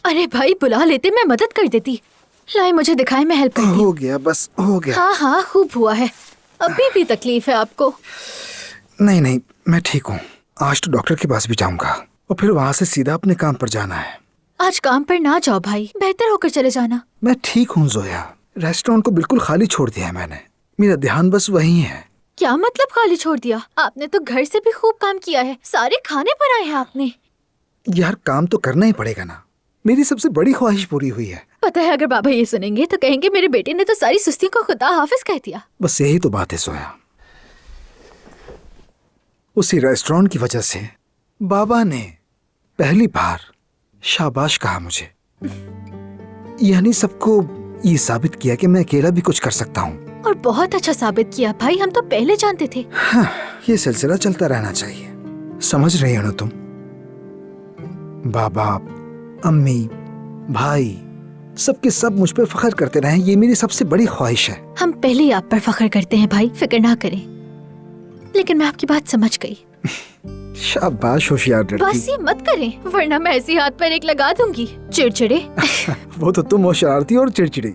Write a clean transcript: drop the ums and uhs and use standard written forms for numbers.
अरे भाई बुला लेते, मैं मदद कर देती। लाए मुझे दिखाए, मैं हेल्प करती। हो गया, बस हो गया। हाँ हाँ खूब हुआ है। अभी भी तकलीफ है आपको? नहीं नहीं, मैं ठीक हूँ। आज तो डॉक्टर के पास भी जाऊंगा और फिर वहाँ से सीधा अपने काम पर जाना है। आज काम पर ना जाओ भाई, बेहतर होकर चले जाना। मैं ठीक हूँ जोया, रेस्टोरेंट को बिल्कुल खाली छोड़ दिया है मैंने। मेरा ध्यान बस वही है। क्या मतलब खाली छोड़ दिया? आपने तो घर से भी खूब काम किया है, सारे खाने बनाए हैं आपने। यार काम तो करना ही पड़ेगा ना, मेरी सबसे बड़ी ख्वाहिश पूरी हुई है। पता है अगर बाबा ये सुनेंगे तो कहेंगे मेरे बेटे ने तो सारी सुस्ती को खुदा हाफिज कह दिया। बस यही तो बात है जोया, उसी रेस्टोरेंट की वजह से बाबा ने पहली बार शाबाश कहा मुझे। यानी सबको ये साबित किया कि मैं अकेला भी कुछ कर सकता हूँ। और बहुत अच्छा साबित किया भाई, हम तो पहले जानते थे। हाँ, ये सिलसिला चलता रहना चाहिए, समझ रही हो ना तुम? बाबा, अम्मी, भाई, सबके सब मुझ पर फख्र करते रहें, ये मेरी सबसे बड़ी ख्वाहिश है। हम पहले ही आप पर फख्र करते हैं भाई, फिक्र ना करें। लेकिन मैं आपकी बात समझ गई। शाबाश होशियार लड़की। बस ये मत करें वरना मैं ऐसी हाथ पर एक लगा दूंगी। चिड़चिड़े। वो तो तुम हो शरारती और चिड़चिड़ी।